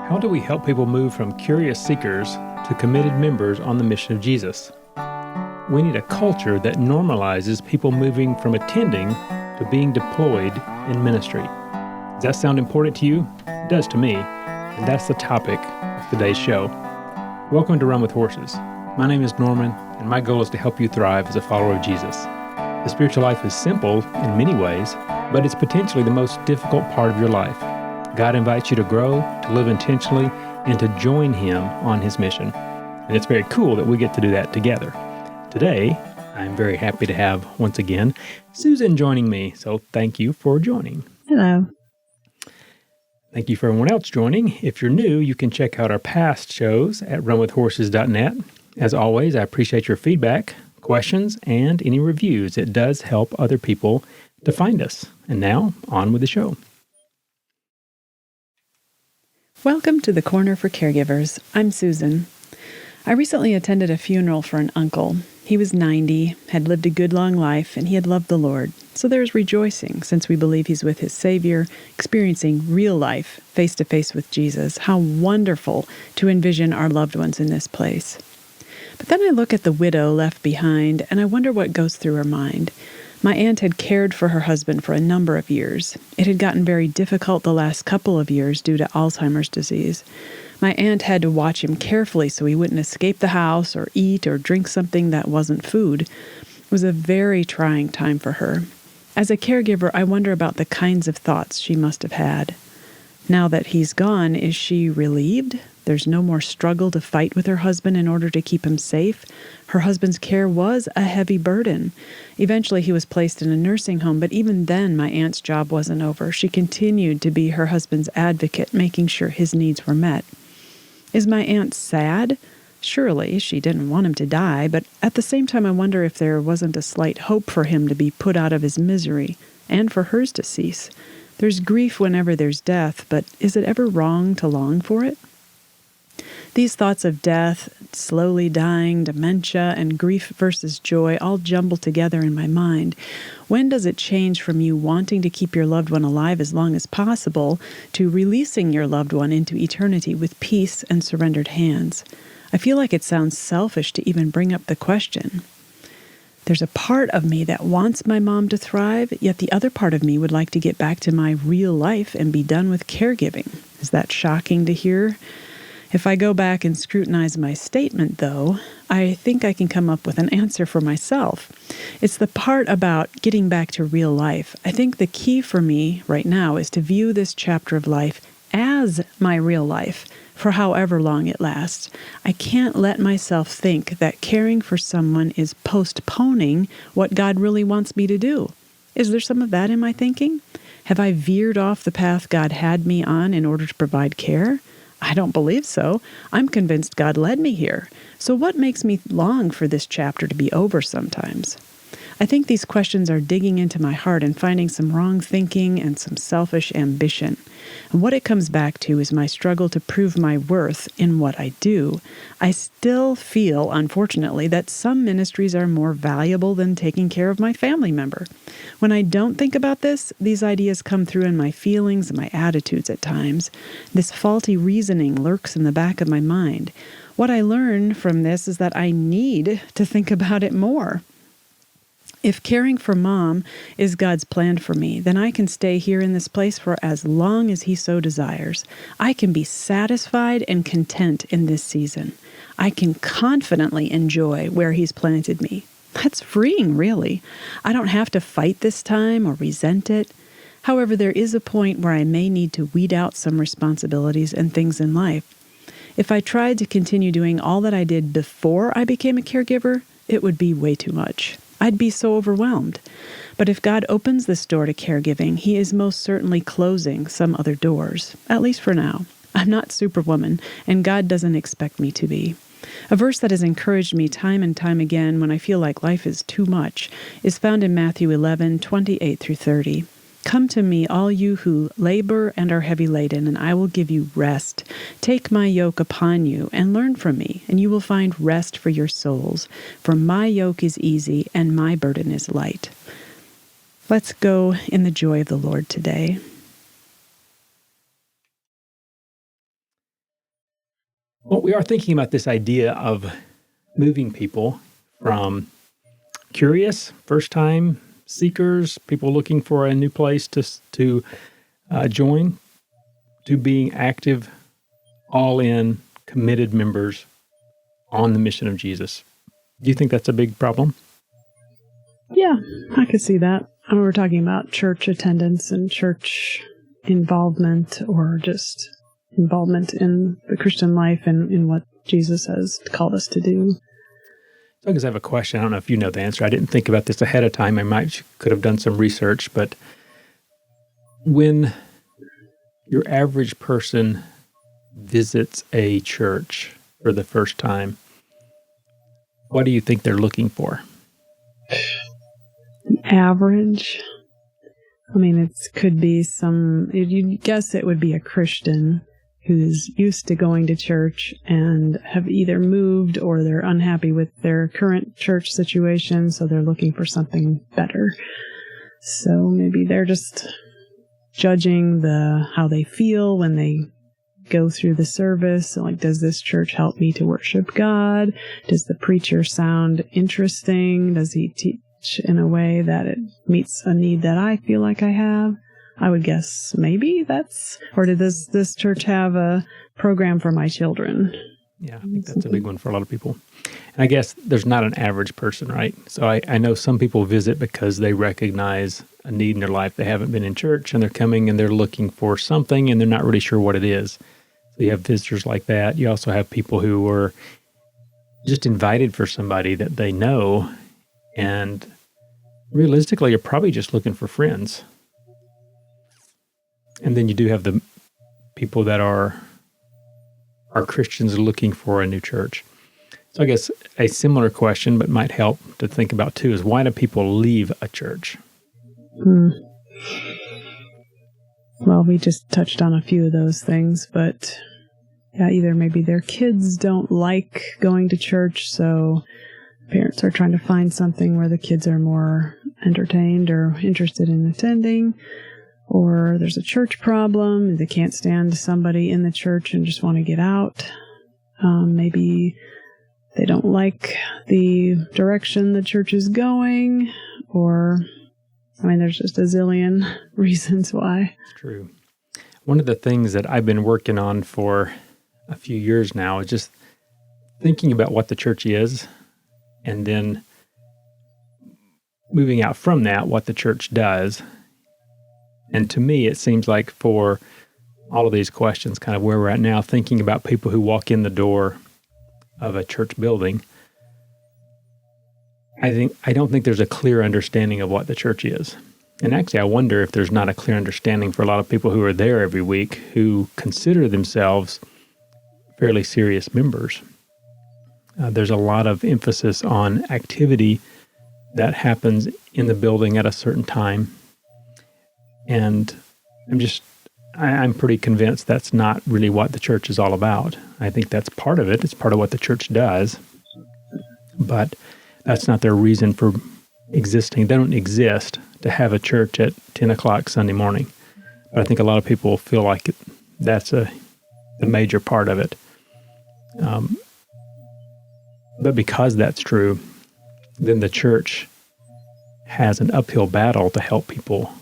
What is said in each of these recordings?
How do we help people move from curious seekers to committed members on the mission of Jesus? We need a culture that normalizes people moving from attending to being deployed in ministry. Does that sound important to you? It does to me, and that's the topic of today's show. Welcome to Run with Horses. My name is Norman, and my goal is to help you thrive as a follower of Jesus. The spiritual life is simple in many ways, but it's potentially the most difficult part of your life. God invites you to grow, to live intentionally, and to join Him on His mission. And it's very cool that we get to do that together. Today, I'm very happy to have, once again, Susan joining me. So thank you for joining. Hello. Thank you for everyone else joining. If you're new, you can check out our past shows at runwithhorses.net. As always, I appreciate your feedback, questions, and any reviews. It does help other people to find us. And now, on with the show. Welcome to the Corner for Caregivers. I'm Susan. I recently attended a funeral for an uncle. He was 90, had lived a good long life, and he had loved the Lord. So there's rejoicing, since we believe he's with his Savior, experiencing real life, face-to-face with Jesus. How wonderful to envision our loved ones in this place. But then I look at the widow left behind, and I wonder what goes through her mind. My aunt had cared for her husband for a number of years. It had gotten very difficult the last couple of years due to Alzheimer's disease. My aunt had to watch him carefully so he wouldn't escape the house or eat or drink something that wasn't food. It was a very trying time for her. As a caregiver, I wonder about the kinds of thoughts she must have had. Now that he's gone, is she relieved? There's no more struggle to fight with her husband in order to keep him safe. Her husband's care was a heavy burden. Eventually, he was placed in a nursing home, but even then, my aunt's job wasn't over. She continued to be her husband's advocate, making sure his needs were met. Is my aunt sad? Surely, she didn't want him to die, but at the same time, I wonder if there wasn't a slight hope for him to be put out of his misery, and for hers to cease. There's grief whenever there's death, but is it ever wrong to long for it? These thoughts of death, slowly dying, dementia, and grief versus joy all jumble together in my mind. When does it change from you wanting to keep your loved one alive as long as possible to releasing your loved one into eternity with peace and surrendered hands? I feel like it sounds selfish to even bring up the question. There's a part of me that wants my mom to thrive, yet the other part of me would like to get back to my real life and be done with caregiving. Is that shocking to hear? If I go back and scrutinize my statement, though, I think I can come up with an answer for myself. It's the part about getting back to real life. I think the key for me right now is to view this chapter of life as my real life for however long it lasts. I can't let myself think that caring for someone is postponing what God really wants me to do. Is there some of that in my thinking? Have I veered off the path God had me on in order to provide care? I don't believe so. I'm convinced God led me here. So what makes me long for this chapter to be over sometimes? I think these questions are digging into my heart and finding some wrong thinking and some selfish ambition. And what it comes back to is my struggle to prove my worth in what I do. I still feel, unfortunately, that some ministries are more valuable than taking care of my family member. When I don't think about this, these ideas come through in my feelings and my attitudes at times. This faulty reasoning lurks in the back of my mind. What I learn from this is that I need to think about it more. If caring for Mom is God's plan for me, then I can stay here in this place for as long as He so desires. I can be satisfied and content in this season. I can confidently enjoy where He's planted me. That's freeing, really. I don't have to fight this time or resent it. However, there is a point where I may need to weed out some responsibilities and things in life. If I tried to continue doing all that I did before I became a caregiver, it would be way too much. I'd be so overwhelmed. But if God opens this door to caregiving, He is most certainly closing some other doors, at least for now. I'm not Superwoman, and God doesn't expect me to be. A verse that has encouraged me time and time again when I feel like life is too much is found in Matthew 11:28-30. Come to me, all you who labor and are heavy laden, and I will give you rest. Take my yoke upon you and learn from me, and you will find rest for your souls. For my yoke is easy and my burden is light. Let's go in the joy of the Lord today. Well, we are thinking about this idea of moving people from curious, first-time seekers, people looking for a new place to join, to being active, all-in, committed members on the mission of Jesus. Do you think that's a big problem? Yeah, I could see that. I mean, we're talking about church attendance and church involvement, or just involvement in the Christian life and in what Jesus has called us to do. So I guess I have a question. I don't know if you know the answer. I didn't think about this ahead of time. Could have done some research, but when your average person visits a church for the first time, what do you think they're looking for? Average? I mean, it could be you'd guess it would be a Christian who's used to going to church and have either moved or they're unhappy with their current church situation, so they're looking for something better. So maybe they're just judging how they feel when they go through the service. So, like, does this church help me to worship God? Does the preacher sound interesting? Does he teach in a way that it meets a need that I feel like I have? I would guess maybe or does this church have a program for my children? Yeah, I think that's a big one for a lot of people. And I guess there's not an average person, right? So I know some people visit because they recognize a need in their life. They haven't been in church and they're coming and they're looking for something and they're not really sure what it is. So you have visitors like that. You also have people who were just invited for somebody that they know, and realistically, you're probably just looking for friends. And then you do have the people that are Christians looking for a new church. So I guess a similar question, but might help to think about too, is why do people leave a church? Well, we just touched on a few of those things, but yeah, either maybe their kids don't like going to church, so parents are trying to find something where the kids are more entertained or interested in attending. Or there's a church problem. They can't stand somebody in the church and just want to get out. Maybe they don't like the direction the church is going. There's just a zillion reasons why. It's true. One of the things that I've been working on for a few years now is just thinking about what the church is, and then moving out from that, what the church does. And to me, it seems like for all of these questions, kind of where we're at now, thinking about people who walk in the door of a church building, I don't think there's a clear understanding of what the church is. And actually, I wonder if there's not a clear understanding for a lot of people who are there every week who consider themselves fairly serious members. There's a lot of emphasis on activity that happens in the building at a certain time. And I'm pretty convinced that's not really what the church is all about. I think that's part of it. It's part of what the church does. But that's not their reason for existing. They don't exist to have a church at 10 o'clock Sunday morning. But I think a lot of people feel like that's the major part of it. But because that's true, then the church has an uphill battle to help people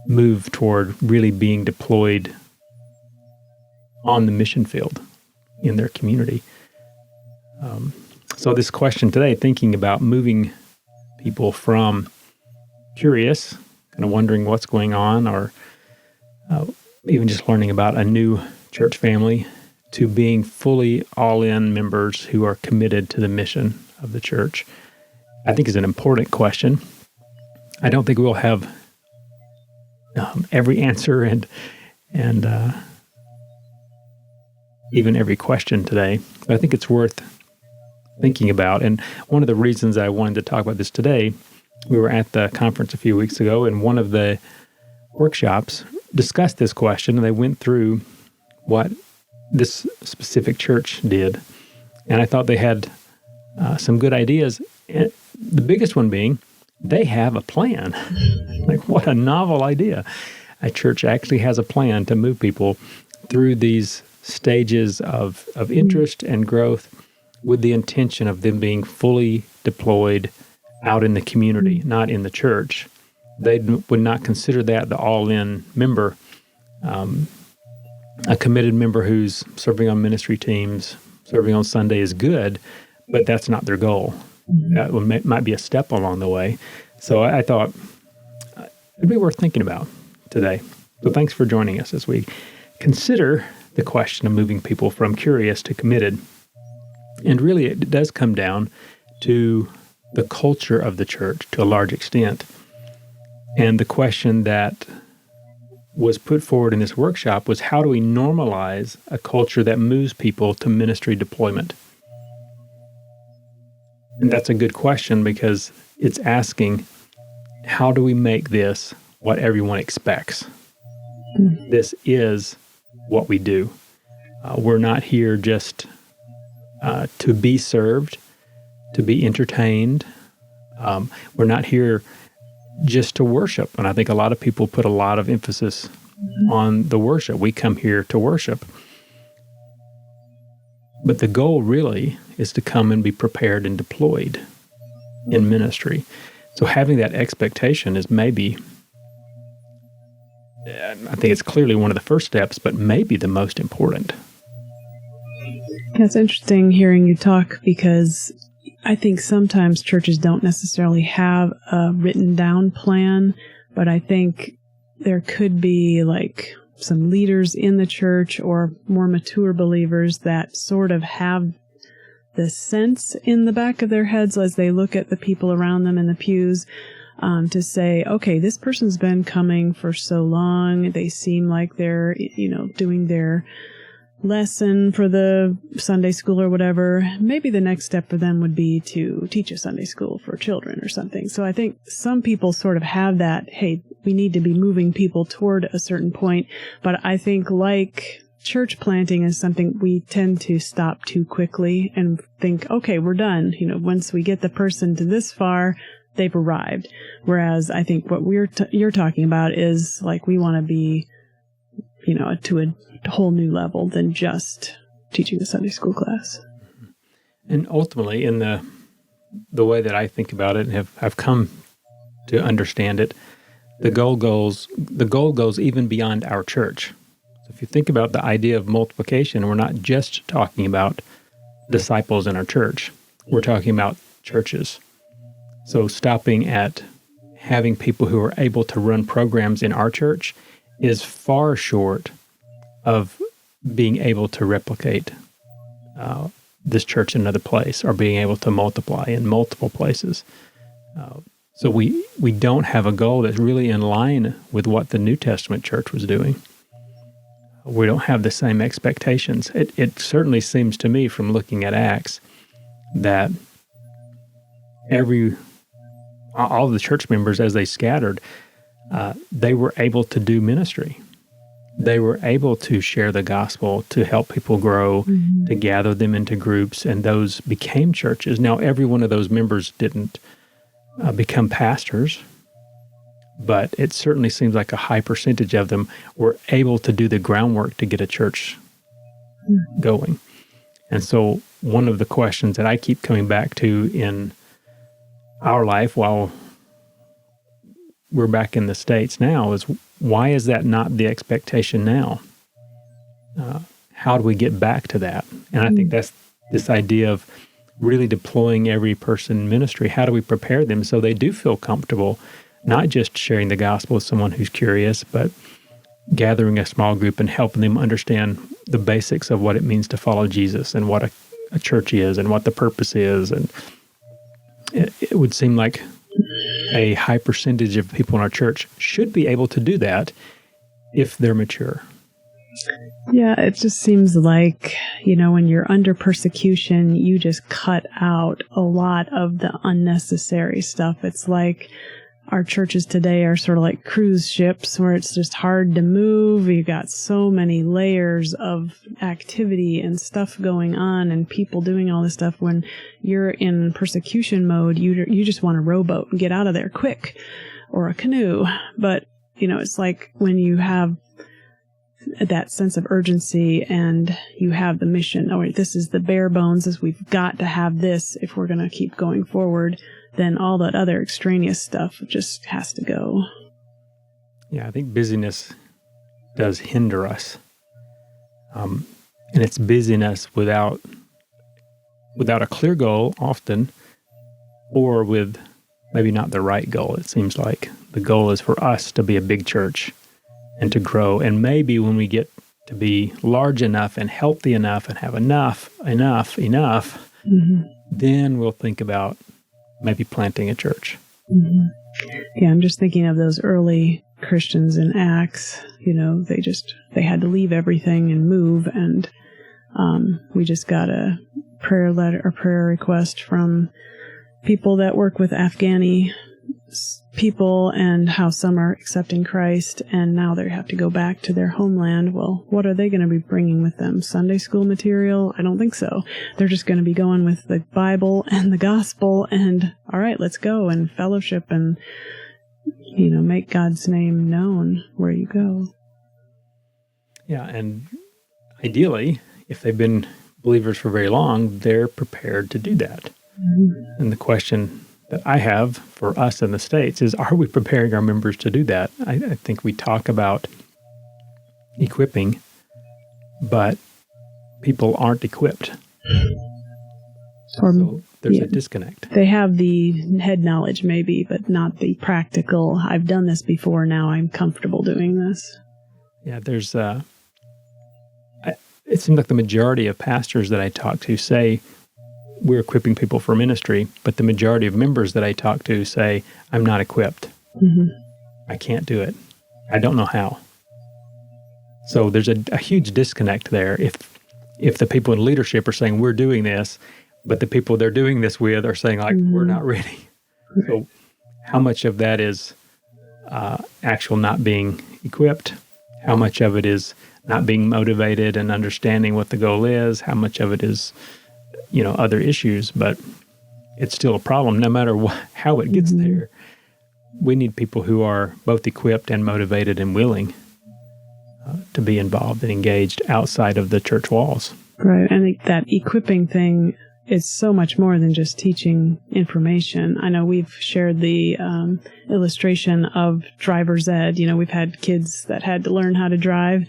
move toward really being deployed on the mission field in their community. So this question today, thinking about moving people from curious, kind of wondering what's going on, or even just learning about a new church family, to being fully all-in members who are committed to the mission of the church, I think is an important question. I don't think we'll have every answer and even every question today, but I think it's worth thinking about. And one of the reasons I wanted to talk about this today, we were at the conference a few weeks ago, and one of the workshops discussed this question, and they went through what this specific church did. And I thought they had some good ideas. And the biggest one being, they have a plan. Like, what a novel idea. A church actually has a plan to move people through these stages of interest and growth with the intention of them being fully deployed out in the community, not in the church. They would not consider that the all-in member, a committed member who's serving on ministry teams, serving on Sunday is good, but that's not their goal. That might be a step along the way. So I thought it'd be worth thinking about today. So thanks for joining us as we consider the question of moving people from curious to committed. And really, it does come down to the culture of the church to a large extent. And the question that was put forward in this workshop was, how do we normalize a culture that moves people to ministry deployment? And that's a good question because it's asking, how do we make this what everyone expects? This is what we do. We're not here just to be served, to be entertained. We're not here just to worship. And I think a lot of people put a lot of emphasis on the worship. We come here to worship. But the goal really is to come and be prepared and deployed in ministry. So having that expectation is maybe, I think it's clearly one of the first steps, but maybe the most important. That's interesting hearing you talk, because I think sometimes churches don't necessarily have a written down plan, but I think there could be like some leaders in the church or more mature believers that sort of have the sense in the back of their heads as they look at the people around them in the pews, to say, okay, this person's been coming for so long. They seem like they're, doing their lesson for the Sunday school or whatever. Maybe the next step for them would be to teach a Sunday school for children or something. So I think some people sort of have that, hey, we need to be moving people toward a certain point. But I think like church planting is something we tend to stop too quickly and think, okay, we're done. Once we get the person to this far, they've arrived. Whereas I think what you're talking about is like we want to be, to a whole new level than just teaching a Sunday school class. And ultimately, in the way that I think about it and have come to understand it, the goal goes even beyond our church. So if you think about the idea of multiplication, we're not just talking about disciples in our church. We're talking about churches. So stopping at having people who are able to run programs in our church is far short of being able to replicate this church in another place or being able to multiply in multiple places. So we don't have a goal that's really in line with what the New Testament church was doing. We don't have the same expectations. It certainly seems to me from looking at Acts that all of the church members, as they scattered, they were able to do ministry. They were able to share the gospel, to help people grow, to gather them into groups, and those became churches. Now, every one of those members didn't become pastors, but it certainly seems like a high percentage of them were able to do the groundwork to get a church going. And so one of the questions that I keep coming back to in our life while we're back in the States now is, why is that not the expectation now? How do we get back to that? And I think that's this idea of really deploying every person in ministry. How do we prepare them so they do feel comfortable, not just sharing the gospel with someone who's curious, but gathering a small group and helping them understand the basics of what it means to follow Jesus and what a church is and what the purpose is. And it would seem like a high percentage of people in our church should be able to do that if they're mature. Yeah, it just seems like, when you're under persecution, you just cut out a lot of the unnecessary stuff. It's like our churches today are sort of like cruise ships where it's just hard to move. You got so many layers of activity and stuff going on and people doing all this stuff. When you're in persecution mode, you just want a rowboat and get out of there quick, or a canoe. But, it's like when you have that sense of urgency and you have the mission, or this is the bare bones, as we've got to have this if we're going to keep going forward, then all that other extraneous stuff just has to go. Yeah, I think busyness does hinder us. And it's busyness without a clear goal often, or with maybe not the right goal. It seems like the goal is for us to be a big church and to grow. And maybe when we get to be large enough and healthy enough and have enough, Mm-hmm. then we'll think about maybe planting a church. Mm-hmm. Yeah, I'm just thinking of those early Christians in Acts. They had to leave everything and move, and we just got a prayer request from people that work with Afghani people and how some are accepting Christ, and now they have to go back to their homeland. Well, what are they going to be bringing with them? Sunday school material? I don't think so. They're just going to be going with the Bible and the gospel, and all right, let's go and fellowship and, make God's name known where you go. Yeah, and ideally, if they've been believers for very long, they're prepared to do that. Mm-hmm. And the question that I have for us in the States is, are we preparing our members to do that? I think we talk about equipping, but people aren't equipped. So there's a disconnect. They have the head knowledge maybe, but not the practical, I've done this before, now I'm comfortable doing this. Yeah, there's it seems like the majority of pastors that I talk to say we're equipping people for ministry, but the majority of members that I talk to say, I'm not equipped. Mm-hmm. I can't do it. I don't know how. So there's a huge disconnect there. If the people in leadership are saying, we're doing this, but the people they're doing this with are saying, like, we're not ready. So how much of that is actual not being equipped? How much of it is not being motivated and understanding what the goal is? How much of it is other issues, but it's still a problem no matter how it gets there. We need people who are both equipped and motivated and willing to be involved and engaged outside of the church walls. Right. I think that equipping thing is so much more than just teaching information. I know we've shared the illustration of driver's ed. We've had kids that had to learn how to drive.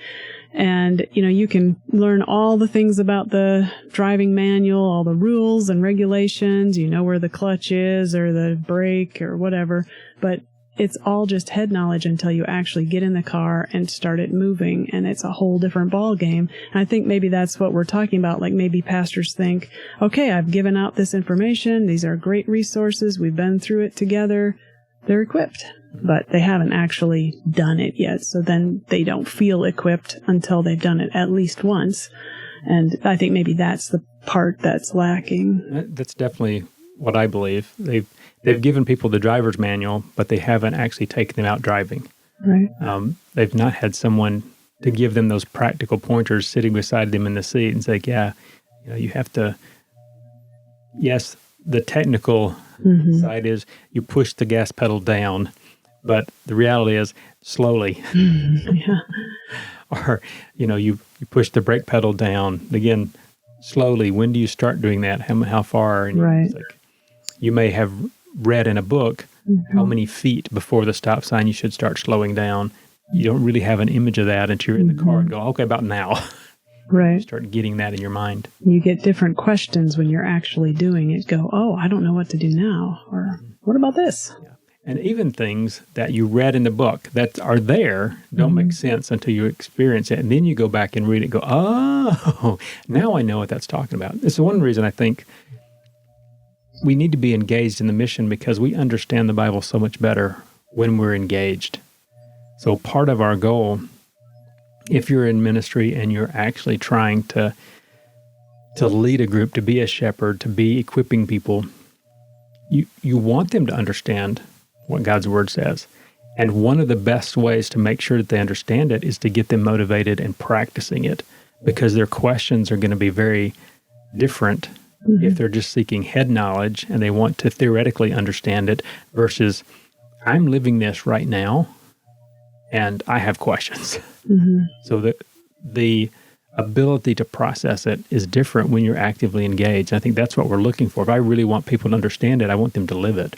And, you can learn all the things about the driving manual, all the rules and regulations, where the clutch is or the brake or whatever, but it's all just head knowledge until you actually get in the car and start it moving, and it's a whole different ball game. And I think maybe that's what we're talking about. Like maybe pastors think, okay, I've given out this information. These are great resources. We've been through it together. They're equipped, but they haven't actually done it yet. So then they don't feel equipped until they've done it at least once. And I think maybe that's the part that's lacking. That's definitely what I believe. They've given people the driver's manual, but they haven't actually taken them out driving. Right. They've not had someone to give them those practical pointers sitting beside them in the seat and say, you have to, yes, the technical side is you push the gas pedal down, but the reality is slowly. Yeah. Or, you push the brake pedal down, again, slowly. When do you start doing that? How far? And right. It's like, you may have read in a book how many feet before the stop sign you should start slowing down. You don't really have an image of that until you're in the car and go, okay, about now. Right. You start getting that in your mind. You get different questions when you're actually doing it. Go, oh, I don't know what to do now. Or what about this? Yeah. And even things that you read in the book that are there don't make sense until you experience it. And then you go back and read it and go, oh, now I know what that's talking about. This is one reason I think we need to be engaged in the mission, because we understand the Bible so much better when we're engaged. So part of our goal, if you're in ministry and you're actually trying to lead a group, to be a shepherd, to be equipping people, you want them to understand what God's Word says. And one of the best ways to make sure that they understand it is to get them motivated and practicing it, because their questions are going to be very different if they're just seeking head knowledge and they want to theoretically understand it versus, I'm living this right now, and I have questions. Mm-hmm. So the ability to process it is different when you're actively engaged. I think that's what we're looking for. If I really want people to understand it, I want them to live it.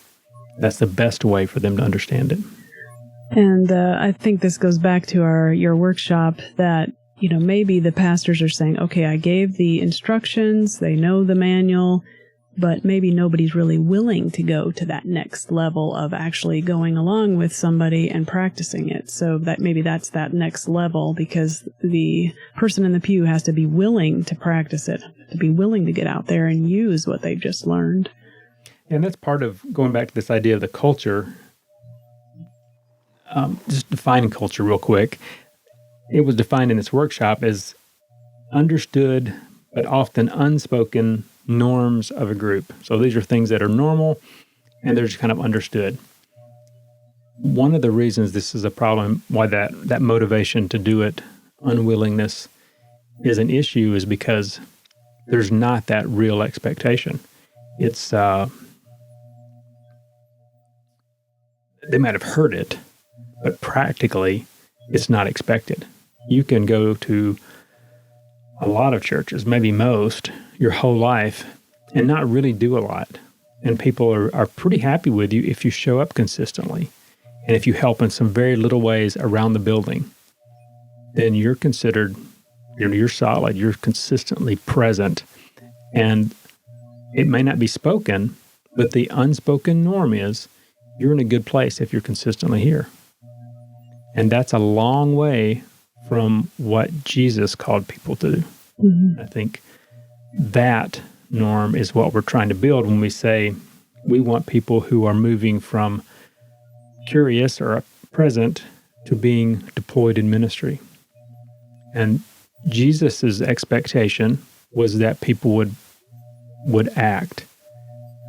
That's the best way for them to understand it. And I think this goes back to your workshop that, maybe the pastors are saying, okay, I gave the instructions, they know the manual, but maybe nobody's really willing to go to that next level of actually going along with somebody and practicing it. So that maybe that's that next level, because the person in the pew has to be willing to practice it, to be willing to get out there and use what they've just learned. And that's part of going back to this idea of the culture. Just defining culture real quick. It was defined in this workshop as understood but often unspoken norms of a group. So these are things that are normal and they're just kind of understood. One of the reasons this is a problem, why that motivation to do it, unwillingness, is an issue, is because there's not that real expectation. It's they might have heard it, but practically it's not expected. You can go to a lot of churches, maybe most, your whole life, and not really do a lot. And people are pretty happy with you if you show up consistently. And if you help in some very little ways around the building, then you're considered, you're solid, you're consistently present. And it may not be spoken, but the unspoken norm is you're in a good place if you're consistently here. And that's a long way from what Jesus called people to do. Mm-hmm. I think that norm is what we're trying to build when we say we want people who are moving from curious or present to being deployed in ministry. And Jesus's expectation was that people would act.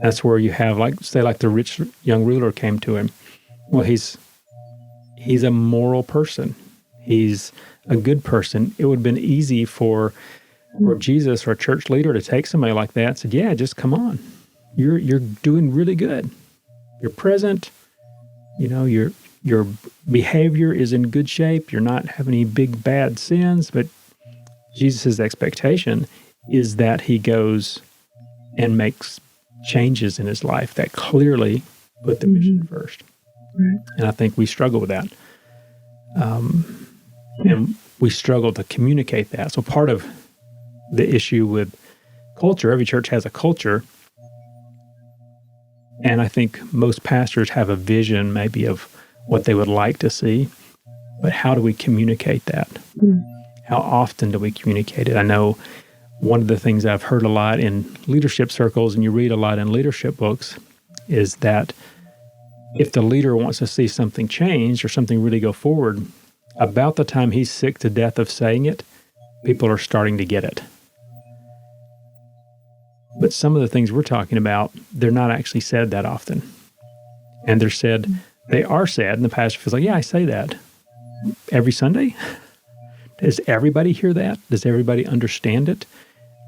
That's where you have, like the rich young ruler came to him. Well, he's a moral person. He's a good person. It would have been easy for Jesus or a church leader to take somebody like that and said, yeah, just come on. You're doing really good. You're present. Your behavior is in good shape. You're not having any big bad sins. But Jesus' expectation is that he goes and makes changes in his life that clearly put the mission first. Right. And I think we struggle with that. And we struggle to communicate that. So part of the issue with culture, every church has a culture. And I think most pastors have a vision maybe of what they would like to see. But how do we communicate that? How often do we communicate it? I know one of the things I've heard a lot in leadership circles, and you read a lot in leadership books, is that if the leader wants to see something change or something really go forward, about the time he's sick to death of saying it, people are starting to get it. But some of the things we're talking about, they're not actually said that often. And they are said, and the pastor feels like, yeah, I say that every Sunday. Does everybody hear that? Does everybody understand it?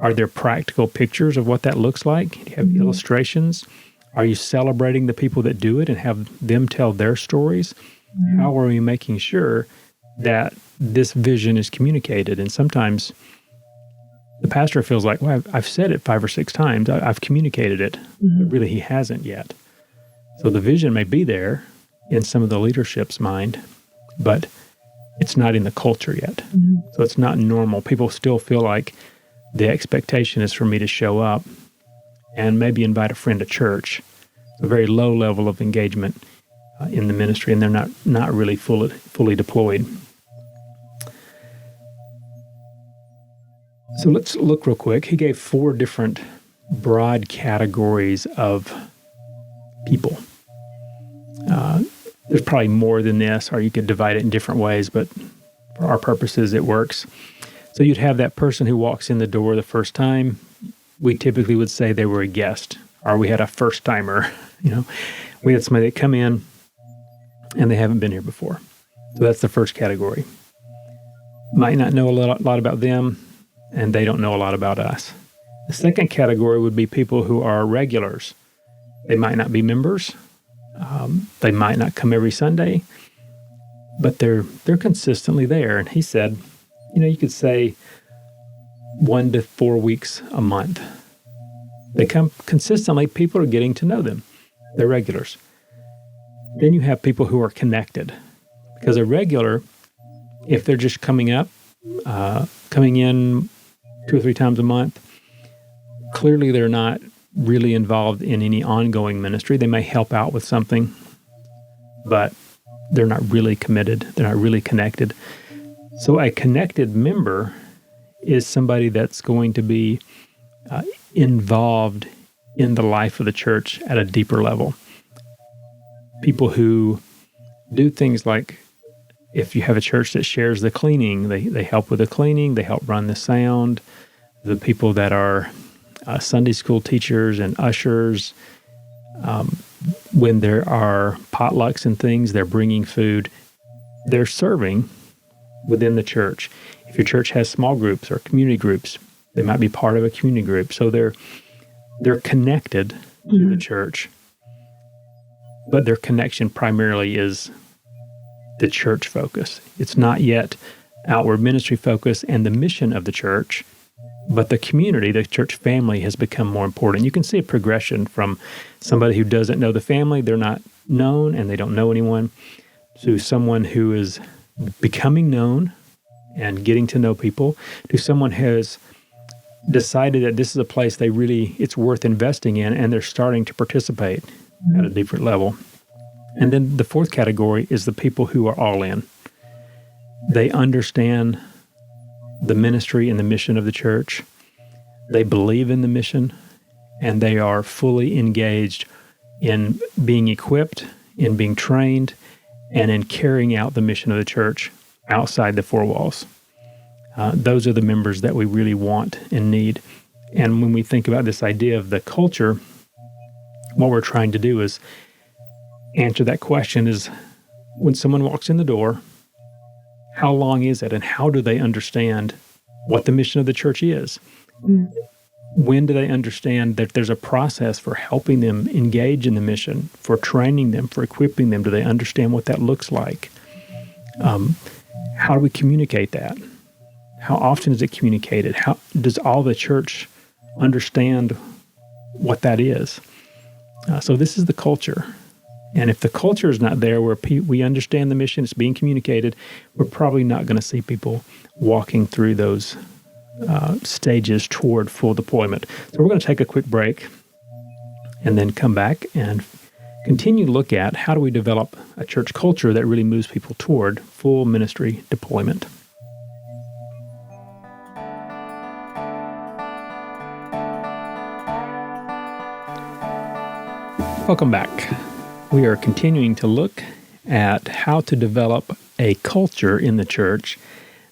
Are there practical pictures of what that looks like? Do you have illustrations? Are you celebrating the people that do it and have them tell their stories? How are we making sure that this vision is communicated? And sometimes the pastor feels like, well, I've said it 5 or 6 times. I've communicated it, but really he hasn't yet. So the vision may be there in some of the leadership's mind, but it's not in the culture yet. So it's not normal. People still feel like the expectation is for me to show up and maybe invite a friend to church. It's a very low level of engagement in the ministry, and they're not really fully deployed. So let's look real quick. He gave 4 different broad categories of people. There's probably more than this, or you could divide it in different ways, but for our purposes, it works. So you'd have that person who walks in the door the first time. We typically would say they were a guest, or we had a first-timer. We had somebody that come in, and they haven't been here before. So that's the first category. Might not know a lot about them, and they don't know a lot about us. The second category would be people who are regulars. They might not be members. They might not come every Sunday, but they're consistently there. And he said, you could say 1 to 4 weeks a month. They come consistently. People are getting to know them. They're regulars. Then you have people who are connected, because a regular, if they're just coming in 2 or 3 times a month, clearly they're not really involved in any ongoing ministry. They may help out with something, but they're not really committed. They're not really connected. So a connected member is somebody that's going to be involved in the life of the church at a deeper level. People who do things like, if you have a church that shares the cleaning, they help with the cleaning, they help run the sound. The people that are Sunday school teachers and ushers, when there are potlucks and things, they're bringing food. They're serving within the church. If your church has small groups or community groups, they might be part of a community group. So they're connected to the church, but their connection primarily is the church focus. It's not yet outward ministry focus and the mission of the church, but the community, the church family, has become more important. You can see a progression from somebody who doesn't know the family, they're not known and they don't know anyone, to someone who is becoming known and getting to know people, to someone who has decided that this is a place it's worth investing in, and they're starting to participate at a different level. And then the fourth category is the people who are all in. They understand the ministry and the mission of the church. They believe in the mission, and they are fully engaged in being equipped, in being trained, and in carrying out the mission of the church outside the four walls. Those are the members that we really want and need. And when we think about this idea of the culture, what we're trying to do is answer that question is, when someone walks in the door, how long is it, and how do they understand what the mission of the church is? When do they understand that there's a process for helping them engage in the mission, for training them, for equipping them? Do they understand what that looks like? How do we communicate that? How often is it communicated? How does all the church understand what that is? So this is the culture. And if the culture is not there where we understand the mission, it's being communicated, we're probably not going to see people walking through those stages toward full deployment. So we're going to take a quick break and then come back and continue to look at how do we develop a church culture that really moves people toward full ministry deployment. Welcome back. We are continuing to look at how to develop a culture in the church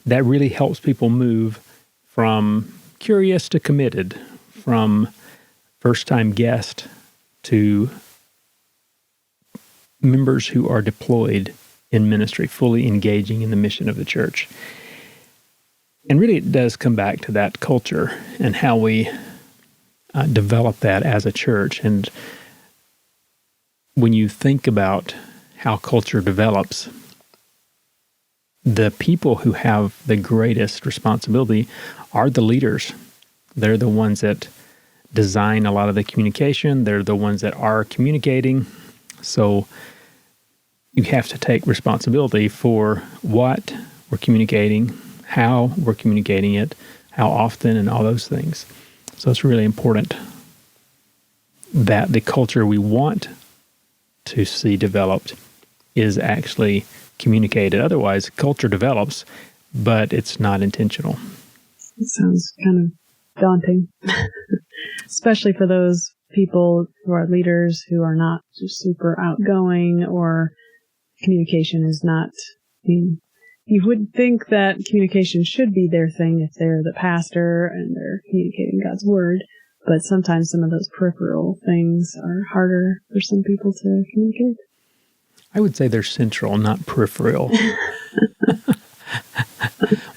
that really helps people move from curious to committed, from first-time guest to members who are deployed in ministry, fully engaging in the mission of the church. And really it does come back to that culture and how we develop that as a church. And when you think about how culture develops, the people who have the greatest responsibility are the leaders. They're the ones that design a lot of the communication. They're the ones that are communicating. So you have to take responsibility for what we're communicating, how we're communicating it, how often, and all those things. So it's really important that the culture we want to see developed is actually communicated. Otherwise, culture develops, but it's not intentional. It sounds kind of daunting, especially for those people who are leaders who are not just super outgoing, or communication is not, you would think that communication should be their thing if they're the pastor and they're communicating God's word. But sometimes some of those peripheral things are harder for some people to communicate. I would say they're central, not peripheral.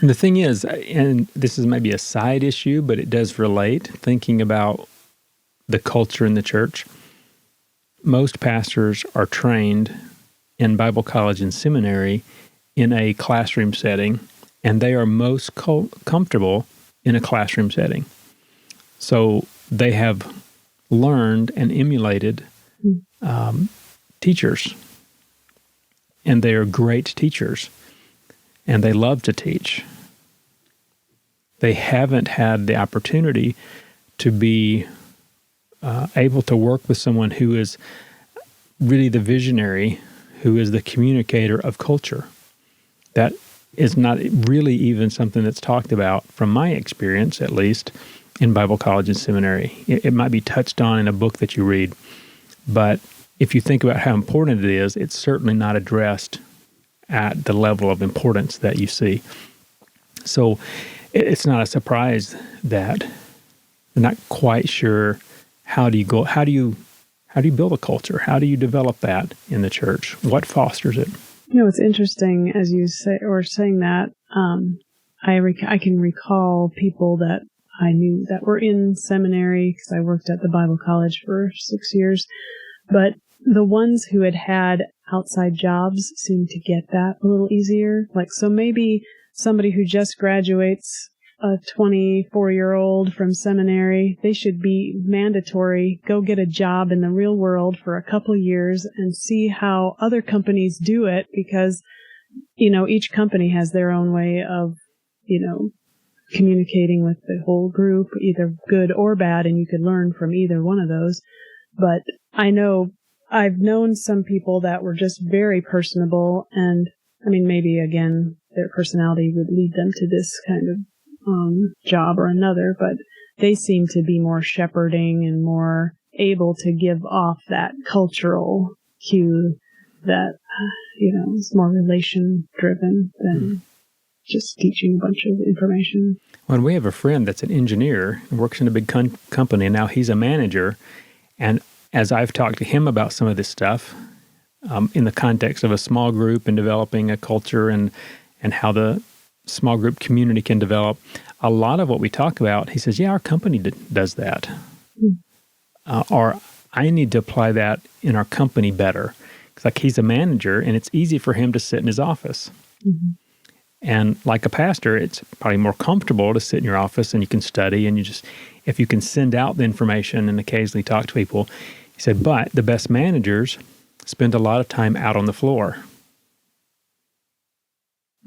The thing is, and this is maybe a side issue, but it does relate, thinking about the culture in the church. Most pastors are trained in Bible college and seminary in a classroom setting, and they are most comfortable in a classroom setting. So they have learned and emulated teachers, and they are great teachers, and they love to teach. They haven't had the opportunity to be able to work with someone who is really the visionary, who is the communicator of culture. That is not really even something that's talked about, from my experience at least, in Bible college and seminary. It might be touched on in a book that you read, but if you think about how important it is, it's certainly not addressed at the level of importance that you see. So it's not a surprise that they're not quite sure how do you build a culture? How do you develop that in the church? What fosters it? It's interesting as you saying that. I can recall people that I knew that were in seminary, because I worked at the Bible college for 6 years. But the ones who had outside jobs seemed to get that a little easier. So maybe somebody who just graduates, a 24-year-old from seminary, they should be mandatory, go get a job in the real world for a couple years and see how other companies do it, because, each company has their own way of, communicating with the whole group, either good or bad, and you could learn from either one of those. But I've known some people that were just very personable, and maybe again, their personality would lead them to this kind of job or another, but they seem to be more shepherding and more able to give off that cultural cue that, is more relation driven than just teaching a bunch of information. Well, we have a friend that's an engineer and works in a big company, and now he's a manager. And as I've talked to him about some of this stuff, in the context of a small group and developing a culture and how the small group community can develop, a lot of what we talk about, he says, yeah, our company does that. Or I need to apply that in our company better. Because he's a manager, and it's easy for him to sit in his office. Mm-hmm. And like a pastor, it's probably more comfortable to sit in your office and you can study, and if you can send out the information and occasionally talk to people. He said, but the best managers spend a lot of time out on the floor.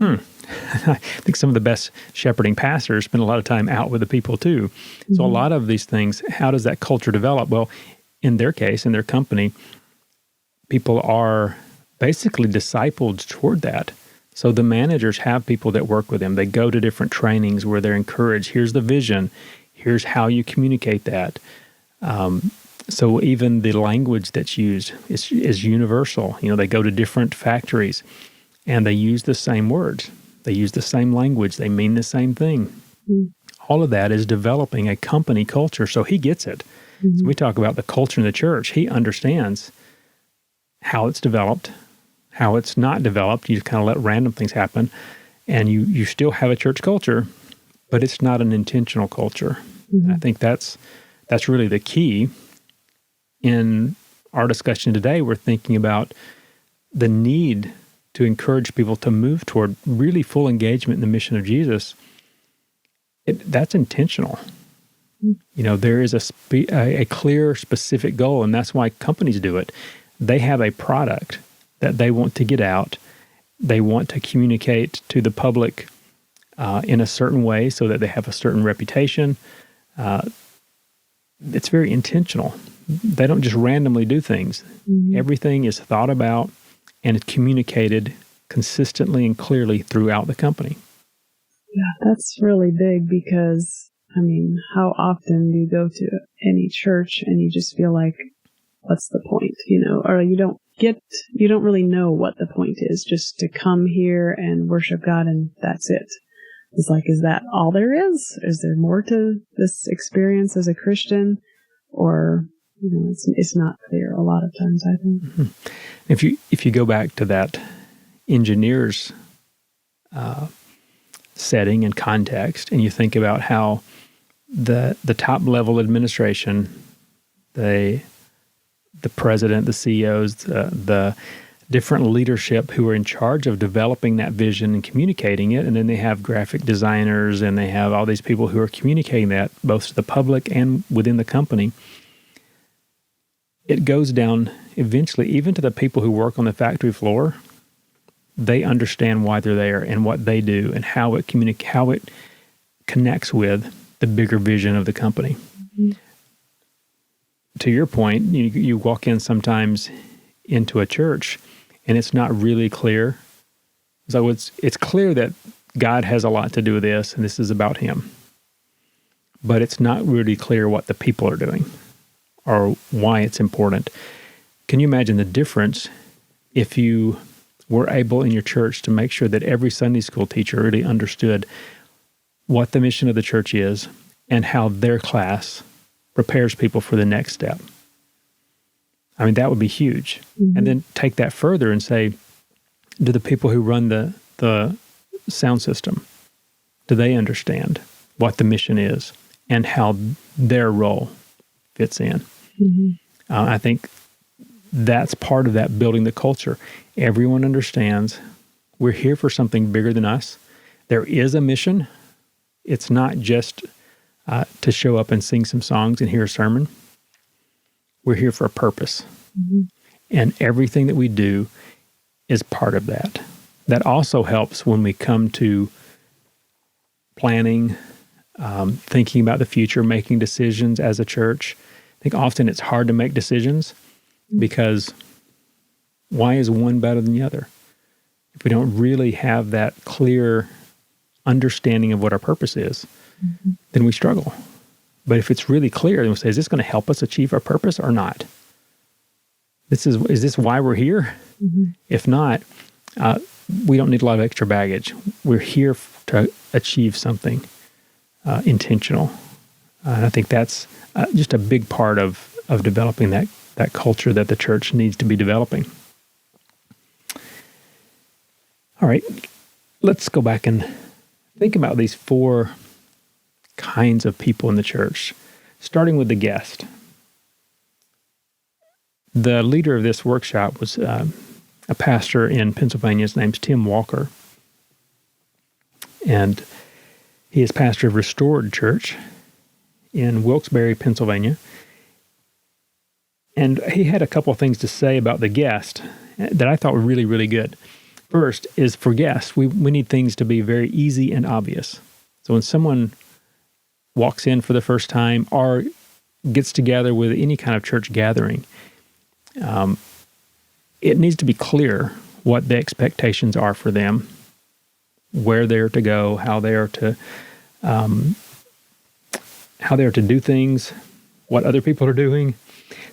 I think some of the best shepherding pastors spend a lot of time out with the people too. Mm-hmm. So a lot of these things, how does that culture develop? Well, in their case, in their company, people are basically discipled toward that. So the managers have people that work with them. They go to different trainings where they're encouraged. Here's the vision. Here's how you communicate that. So even the language that's used is universal. They go to different factories and they use the same words. They use the same language. They mean the same thing. Mm-hmm. All of that is developing a company culture. So he gets it. Mm-hmm. So we talk about the culture in the church. He understands how it's developed, how it's not developed. You just kind of let random things happen, and you still have a church culture, but it's not an intentional culture. Mm-hmm. I think that's really the key. In our discussion today, we're thinking about the need to encourage people to move toward really full engagement in the mission of Jesus. That's intentional. Mm-hmm. There is a clear, specific goal, and that's why companies do it. They have a product that they want to get out. They want to communicate to the public in a certain way so that they have a certain reputation. It's very intentional. They don't just randomly do things. Mm-hmm. Everything is thought about and it's communicated consistently and clearly throughout the company. Yeah, that's really big because, how often do you go to any church and you just feel like, what's the point, or you don't really know what the point is, just to come here and worship God and that's it. It's like, is that all there is? Is there more to this experience as a Christian? Or, it's not clear a lot of times, I think. Mm-hmm. If you go back to that engineer's setting and context, and you think about how the top level administration, the president, the CEOs, the different leadership who are in charge of developing that vision and communicating it. And then they have graphic designers and they have all these people who are communicating that both to the public and within the company. It goes down eventually, even to the people who work on the factory floor. They understand why they're there and what they do and how it connects with the bigger vision of the company. Mm-hmm. To your point, you walk in sometimes into a church and it's not really clear. So it's clear that God has a lot to do with this and this is about Him. But it's not really clear what the people are doing or why it's important. Can you imagine the difference if you were able in your church to make sure that every Sunday school teacher really understood what the mission of the church is and how their class prepares people for the next step? I mean, that would be huge. Mm-hmm. And then take that further and say, do the people who run the sound system, do they understand what the mission is and how their role fits in? Mm-hmm. I think that's part of that, building the culture. Everyone understands we're here for something bigger than us. There is a mission. It's not just to show up and sing some songs and hear a sermon. We're here for a purpose. Mm-hmm. And everything that we do is part of that. That also helps when we come to planning, thinking about the future, making decisions as a church. I think often it's hard to make decisions because why is one better than the other? If we don't really have that clear understanding of what our purpose is, mm-hmm. then we struggle. But if it's really clear, then we say, is this going to help us achieve our purpose or not? Is this why we're here? Mm-hmm. If not, we don't need a lot of extra baggage. We're here to achieve something intentional. And I think that's just a big part of developing that culture that the church needs to be developing. All right, let's go back and think about these 4 kinds of people in the church, starting with the guest. The leader of this workshop was a pastor in Pennsylvania. His name's Tim Walker. And he is pastor of Restored Church in Wilkes-Barre, Pennsylvania. And he had a couple of things to say about the guest that I thought were really, really good. First is for guests, we need things to be very easy and obvious. So when someone walks in for the first time or gets together with any kind of church gathering, it needs to be clear what the expectations are for them, where they're to go, how they are to do things, what other people are doing.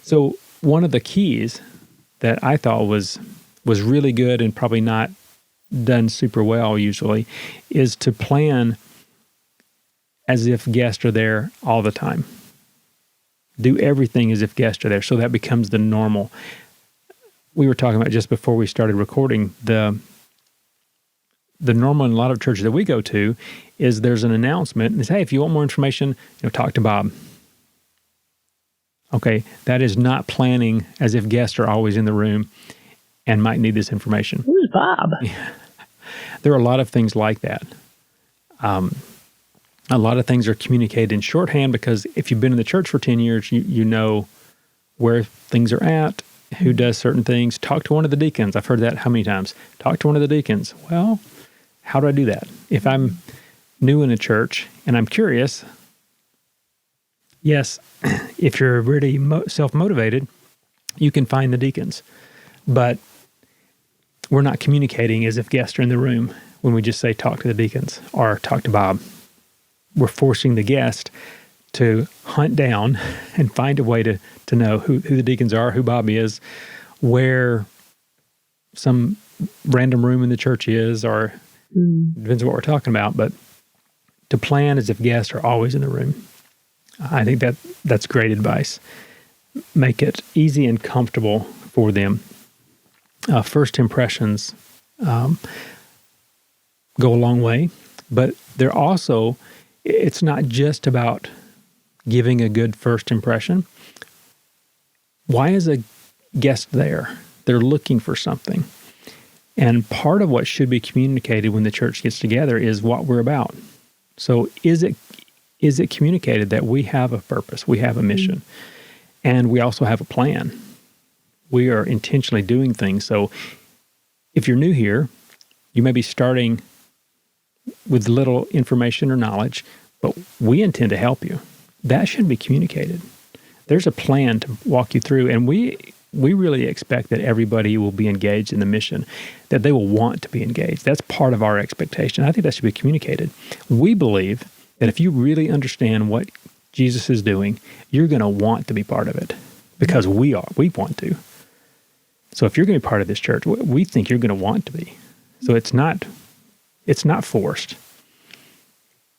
So one of the keys that I thought was really good and probably not done super well usually is to plan as if guests are there all the time. Do everything as if guests are there, so that becomes the normal. We were talking about just before we started recording, the normal in a lot of churches that we go to is there's an announcement and they say, hey, if you want more information, talk to Bob. Okay, that is not planning as if guests are always in the room and might need this information. Who's Bob? There are a lot of things like that. A lot of things are communicated in shorthand because if you've been in the church for 10 years, you know where things are at, who does certain things. Talk to one of the deacons. I've heard that how many times? Talk to one of the deacons. Well, how do I do that? If I'm new in a church and I'm curious, yes, if you're really self-motivated, you can find the deacons. But we're not communicating as if guests are in the room when we just say talk to the deacons or talk to Bob. We're forcing the guest to hunt down and find a way to know who the deacons are, who Bob is, where some random room in the church is, or depends on what we're talking about, but to plan as if guests are always in the room. I think that's great advice. Make it easy and comfortable for them. First impressions go a long way, but they're also, it's not just about giving a good first impression. Why is a guest there? They're looking for something. And part of what should be communicated when the church gets together is what we're about. So is it communicated that we have a purpose, we have a mission, and we also have a plan? We are intentionally doing things. So if you're new here, you may be starting with little information or knowledge, but we intend to help you. That should be communicated. There's a plan to walk you through, and we really expect that everybody will be engaged in the mission, that they will want to be engaged. That's part of our expectation. I think that should be communicated. We believe that if you really understand what Jesus is doing, you're going to want to be part of it because we want to. So if you're going to be part of this church, we think you're going to want to be. So it's not forced.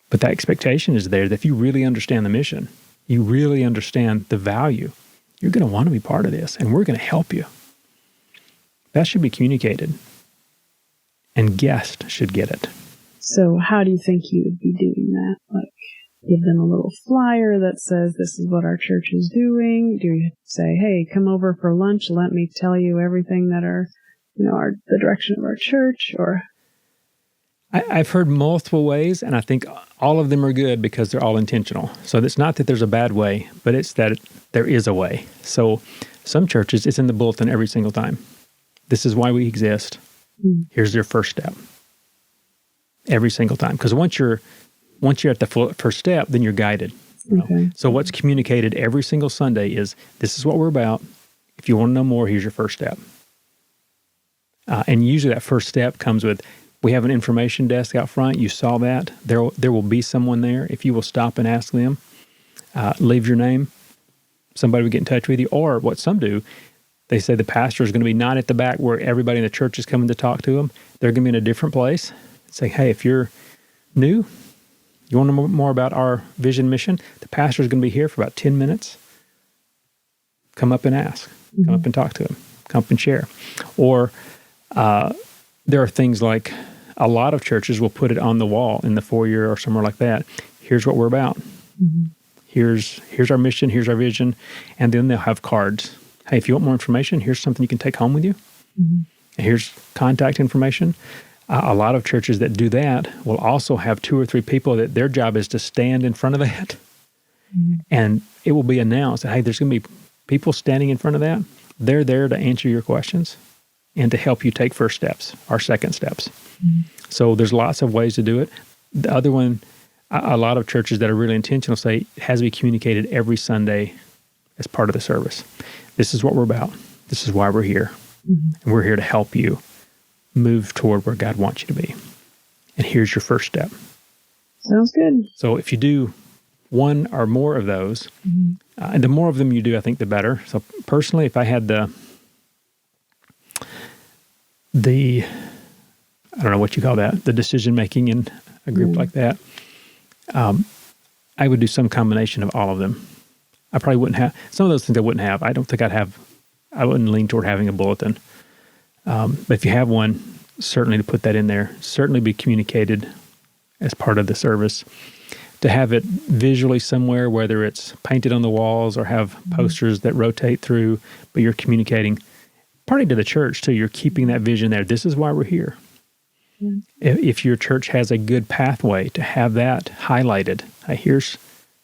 But that expectation is there that if you really understand the mission, you really understand the value, you're going to want to be part of this, and we're going to help you. That should be communicated, and guests should get it. So how do you think you would be doing that? Like, give them a little flyer that says, this is what our church is doing? Do you say, hey, come over for lunch, let me tell you everything that the direction of our church? Or I've heard multiple ways, and I think all of them are good because they're all intentional. So it's not that there's a bad way, but it's that there is a way. So some churches, it's in the bulletin every single time. This is why we exist. Here's your first step. Every single time. Because once you're at the first step, then you're guided. Okay. So what's communicated every single Sunday is, this is what we're about. If you want to know more, here's your first step. And usually that first step comes with, we have an information desk out front. You saw that. There will be someone there. If you will stop and ask them, leave your name, somebody will get in touch with you. Or what some do, they say the pastor is going to be not at the back where everybody in the church is coming to talk to them. They're going to be in a different place. Say, hey, if you're new, you want to know more about our vision mission, the pastor is going to be here for about 10 minutes. Come up and ask. Come up and talk to him. Come up and share. Or there are things like a lot of churches will put it on the wall in the foyer or somewhere like that. Here's what we're about. Here's our mission. Here's our vision. And then they'll have cards. Hey, if you want more information, here's something you can take home with you. And here's contact information. A lot of churches that do that will also have 2 or 3 people that their job is to stand in front of that. And it will be announced that, hey, there's going to be people standing in front of that. They're there to answer your questions and to help you take first steps or second steps. So there's lots of ways to do it. The other one, a lot of churches that are really intentional say it has to be communicated every Sunday as part of the service. This is what we're about. This is why we're here. And we're here to help you move toward where God wants you to be. And here's your first step. Sounds good. So if you do one or more of those, and the more of them you do, I think the better. So personally, if I had the I don't know what you call that, the decision-making in a group like that, I would do some combination of all of them. I probably wouldn't have, some of those things I wouldn't have. I don't think I wouldn't lean toward having a bulletin. But if you have one, certainly to put that in there, certainly be communicated as part of the service. To have it visually somewhere, whether it's painted on the walls or have posters that rotate through, but you're communicating partly to the church too. You're keeping that vision there. This is why we're here. If your church has a good pathway, to have that highlighted. Hey, here's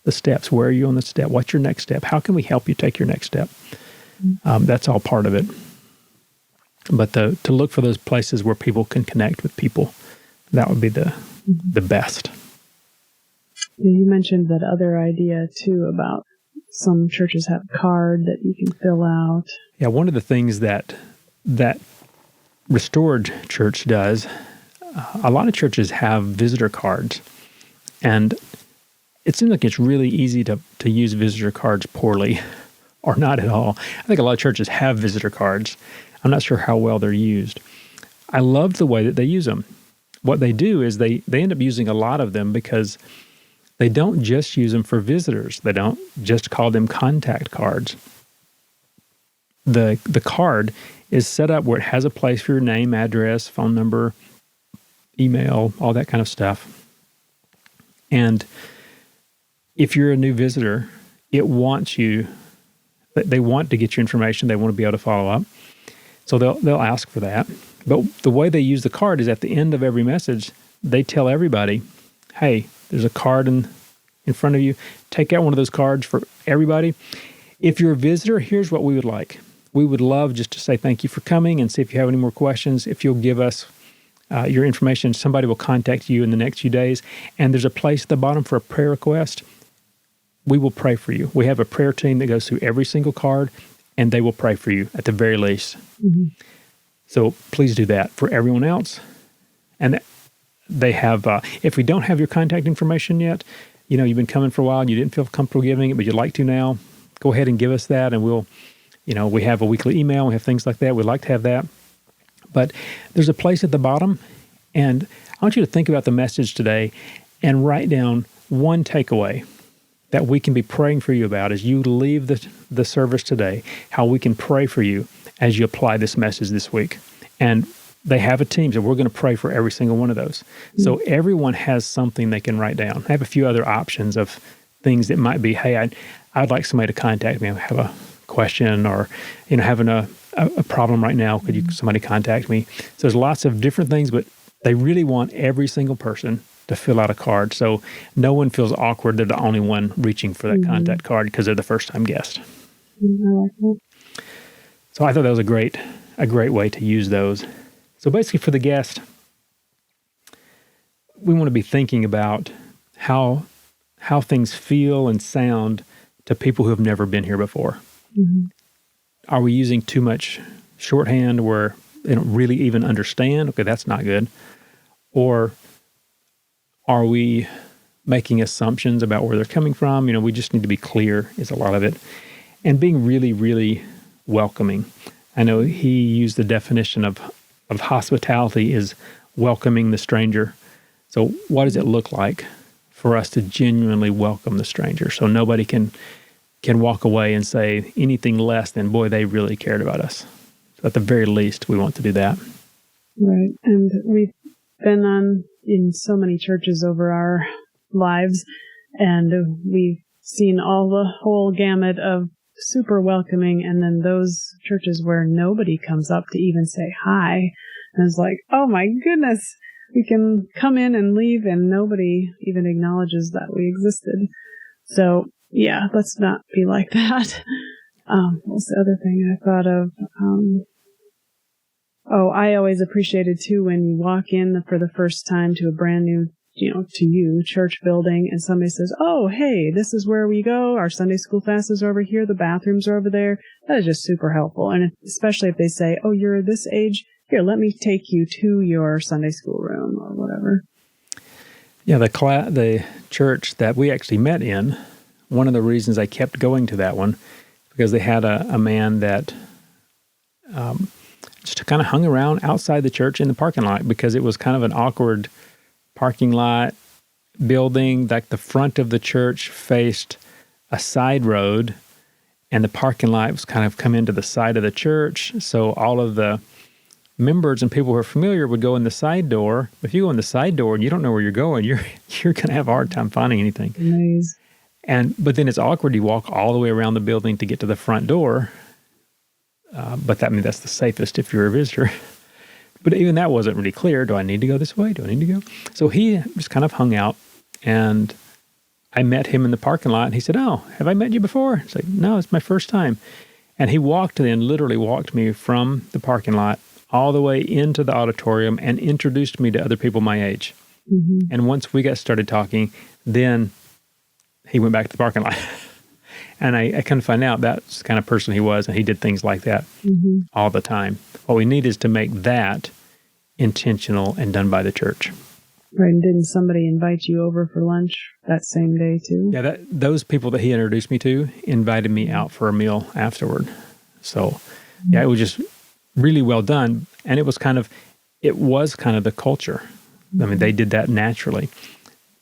the steps. Where are you on the step? What's your next step? How can we help you take your next step? That's all part of it. But to look for those places where people can connect with people, that would be the best. You mentioned that other idea too about some churches have a card that you can fill out. Yeah, one of the things that Restored Church does, a lot of churches have visitor cards, and it seems like it's really easy to use visitor cards poorly or not at all. I think a lot of churches have visitor cards. I'm not sure how well they're used. I love the way that they use them. What they do is they end up using a lot of them because they don't just use them for visitors. They don't just call them contact cards. The card is set up where it has a place for your name, address, phone number, email, all that kind of stuff. And if you're a new visitor, they want to get your information. They want to be able to follow up. So they'll ask for that. But the way they use the card is at the end of every message, they tell everybody, hey, there's a card in front of you. Take out one of those cards for everybody. If you're a visitor, here's what we would like. We would love just to say thank you for coming and see if you have any more questions. If you'll give us your information, somebody will contact you in the next few days. And there's a place at the bottom for a prayer request. We will pray for you. We have a prayer team that goes through every single card, and they will pray for you at the very least. Mm-hmm. So please do that for everyone else. And they have, if we don't have your contact information yet, you've been coming for a while and you didn't feel comfortable giving it, but you'd like to now, go ahead and give us that, and we'll, we have a weekly email, we have things like that. We'd like to have that. But there's a place at the bottom, and I want you to think about the message today and write down one takeaway that we can be praying for you about as you leave the service today, how we can pray for you as you apply this message this week. And they have a team, so we're going to pray for every single one of those. Mm-hmm. So everyone has something they can write down. I have a few other options of things that might be, hey, I'd like somebody to contact me. I have a question, or having a problem right now. Could somebody contact me? So there's lots of different things, but they really want every single person to fill out a card, so no one feels awkward. They're the only one reaching for that mm-hmm. contact card because they're the first-time guest. Mm-hmm. I like that. So I thought that was a great way to use those. So basically, for the guest, we want to be thinking about how things feel and sound to people who have never been here before. Mm-hmm. Are we using too much shorthand where they don't really even understand? Okay, that's not good. Or are we making assumptions about where they're coming from? We just need to be clear is a lot of it. And being really, really welcoming. I know he used the definition of hospitality is welcoming the stranger. So what does it look like for us to genuinely welcome the stranger so nobody can walk away and say anything less than, boy, they really cared about us? So at the very least, we want to do that. Right. And we've been in so many churches over our lives, and we've seen all the whole gamut of super welcoming, and then those churches where nobody comes up to even say hi. And it's like, oh my goodness, we can come in and leave and nobody even acknowledges that we existed. So yeah, let's not be like that. What's the other thing I thought of? I always appreciated too when you walk in for the first time to a brand new, to you, church building, and somebody says, oh, hey, this is where we go. Our Sunday school classes are over here. The bathrooms are over there. That is just super helpful. And especially if they say, oh, you're this age, here, let me take you to your Sunday school room or whatever. Yeah, the church that we actually met in, one of the reasons I kept going to that one, because they had a man that just kind of hung around outside the church in the parking lot, because it was kind of an awkward parking lot building. Like the front of the church faced a side road, and the parking lot was kind of come into the side of the church. So all of the members and people who are familiar would go in the side door. If you go in the side door and you don't know where you're going, you're going to have a hard time finding anything. Nice. But then it's awkward. You walk all the way around the building to get to the front door. But that's the safest if you're a visitor. But even that wasn't really clear. Do I need to go this way? Do I need to go? So he just kind of hung out, and I met him in the parking lot, and he said, oh, have I met you before? It's like, no, it's my first time. And he literally walked me from the parking lot all the way into the auditorium and introduced me to other people my age. Mm-hmm. And once we got started talking, then he went back to the parking lot. And I kind of find out that's the kind of person he was, and he did things like that mm-hmm. all the time. What we need is to make that intentional and done by the church. Right, and didn't somebody invite you over for lunch that same day too? Yeah, those people that he introduced me to invited me out for a meal afterward. So, yeah, it was just really well done, and it was kind of the culture. I mean, they did that naturally.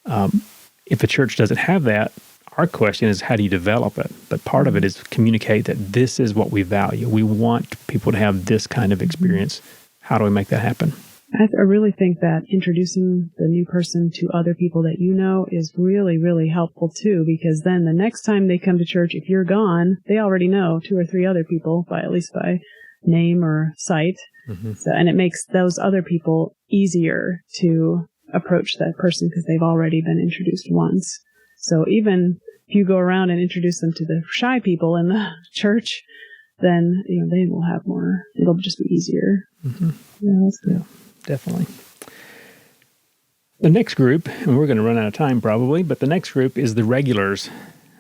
If a church doesn't have that, our question is, how do you develop it? But part of it is communicate that this is what we value. We want people to have this kind of experience. How do we make that happen? I really think that introducing the new person to other people that you know is really, really helpful too, because then the next time they come to church, if you're gone, they already know 2 or 3 other people, at least by name or site. Mm-hmm. So, and it makes those other people easier to approach that person because they've already been introduced once. So even if you go around and introduce them to the shy people in the church, then they will have more. It'll just be easier. Mm-hmm. Yeah, that's good. Yeah, definitely. The next group, and we're going to run out of time probably, but the next group is the regulars.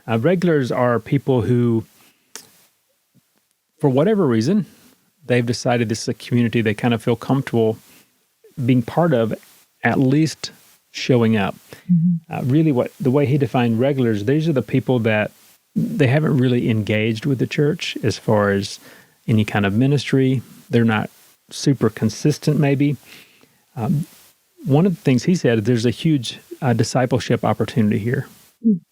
Regulars are people who, for whatever reason, they've decided this is a community they kind of feel comfortable being part of, at least showing up. Mm-hmm. Really, the way he defined regulars, these are the people that they haven't really engaged with the church as far as any kind of ministry. They're not super consistent, maybe. One of the things he said, there's a huge discipleship opportunity here.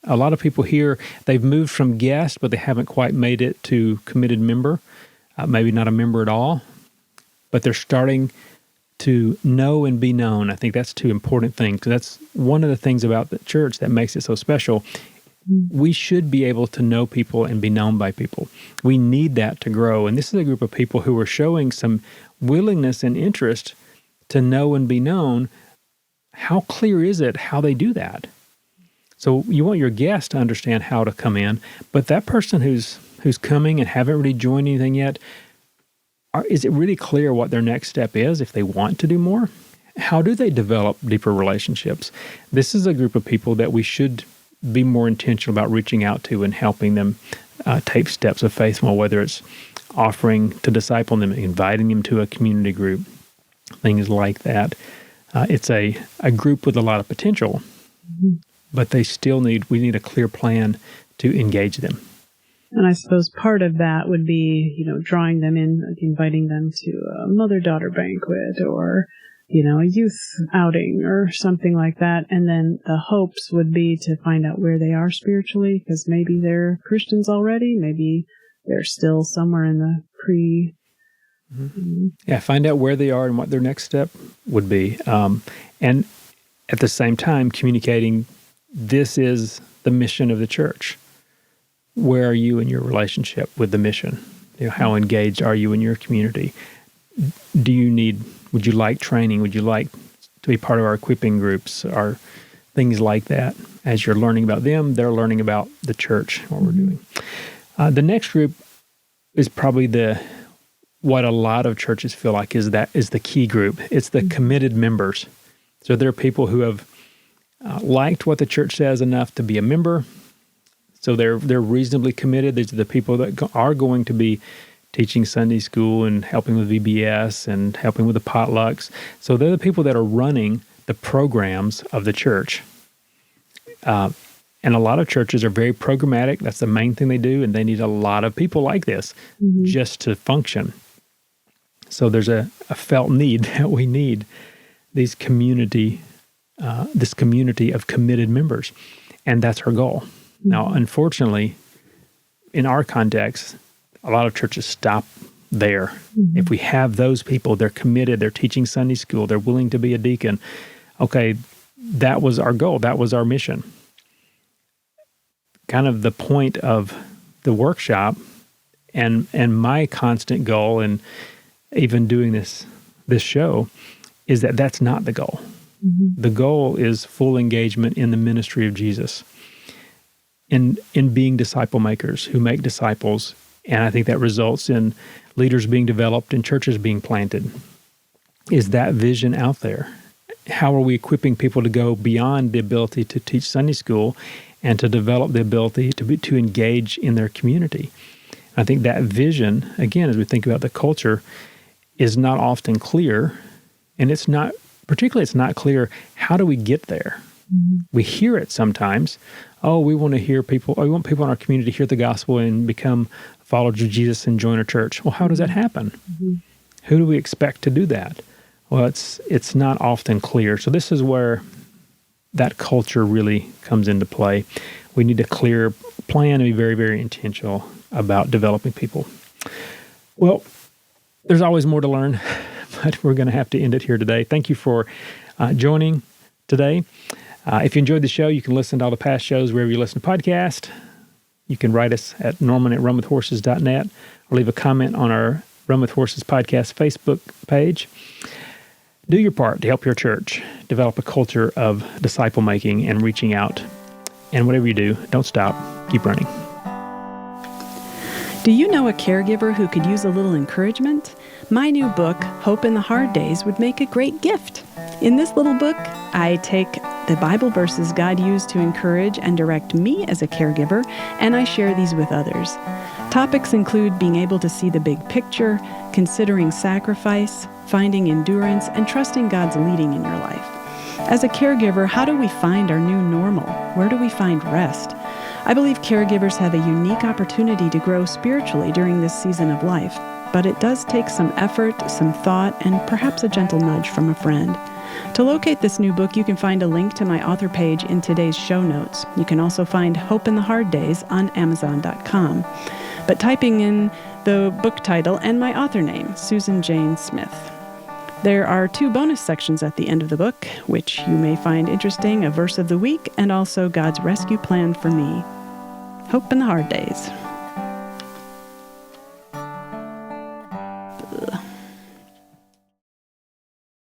A lot of people here, they've moved from guest, but they haven't quite made it to committed member, maybe not a member at all, but they're starting to know and be known. I think that's two important things. That's one of the things about the church that makes it so special. We should be able to know people and be known by people. We need that to grow. And this is a group of people who are showing some willingness and interest to know and be known. How clear is it how they do that? So you want your guest to understand how to come in, but that person who's coming and haven't really joined anything yet, is it really clear what their next step is if they want to do more? How do they develop deeper relationships? This is a group of people that we should be more intentional about reaching out to and helping them take steps of faith more, whether it's offering to disciple them, inviting them to a community group, things like that. It's a group with a lot of potential, but we need a clear plan to engage them. And I suppose part of that would be, drawing them in, like inviting them to a mother-daughter banquet or, a youth outing or something like that. And then the hopes would be to find out where they are spiritually, because maybe they're Christians already, maybe they're still somewhere in the pre. Mm-hmm. Yeah, find out where they are and what their next step would be. And at the same time, communicating, this is the mission of the church. Where are you in your relationship with the mission? How engaged are you in your community? Would you like training? Would you like to be part of our equipping groups or things like that? As you're learning about them, they're learning about the church, what we're doing. The next group is probably what a lot of churches feel like is the key group. It's the committed members. So there are people who have liked what the church says enough to be a member. So they're reasonably committed. These are the people that are going to be teaching Sunday school and helping with VBS and helping with the potlucks. So they're the people that are running the programs of the church. And a lot of churches are very programmatic. That's the main thing they do, and they need a lot of people like this just to function. So there's a felt need that we need this community of committed members, and that's our goal. Now, unfortunately, in our context, a lot of churches stop there. If we have those people, they're committed, they're teaching Sunday school, they're willing to be a deacon. Okay, that was our goal, that was our mission. Kind of the point of the workshop and my constant goal, and even doing this show, is that that's not the goal. The goal is full engagement in the ministry of Jesus, in being disciple makers who make disciples. And I think that results in leaders being developed and churches being planted. Is that vision out there? How are we equipping people to go beyond the ability to teach Sunday school and to develop the ability to engage in their community? I think that vision, again, as we think about the culture, is not often clear, and it's not clear, how do we get there? We hear it sometimes. We want people in our community to hear the gospel and become followers of Jesus and join our church. Well, how does that happen? Who do we expect to do that? Well, it's not often clear. So this is where that culture really comes into play. We need a clear plan and be very, very intentional about developing people. Well, there's always more to learn, but we're going to have to end it here today. Thank you for joining today. If you enjoyed the show, you can listen to all the past shows wherever you listen to podcasts. You can write us at norman@runwithhorses.net or leave a comment on our Run with Horses podcast Facebook page. Do your part to help your church develop a culture of disciple making and reaching out. And whatever you do, don't stop. Keep running. Do you know a caregiver who could use a little encouragement? My new book, Hope in the Hard Days, would make a great gift. In this little book, I take the Bible verses God used to encourage and direct me as a caregiver, and I share these with others. Topics include being able to see the big picture, considering sacrifice, finding endurance, and trusting God's leading in your life. As a caregiver, how do we find our new normal? Where do we find rest? I believe caregivers have a unique opportunity to grow spiritually during this season of life, but it does take some effort, some thought, and perhaps a gentle nudge from a friend. To locate this new book, you can find a link to my author page in today's show notes. You can also find Hope in the Hard Days on Amazon.com. But typing in the book title and my author name, Susan Jane Smith. There are 2 bonus sections at the end of the book, which you may find interesting, a verse of the week, and also God's rescue plan for me. Hope in the Hard Days. Ugh.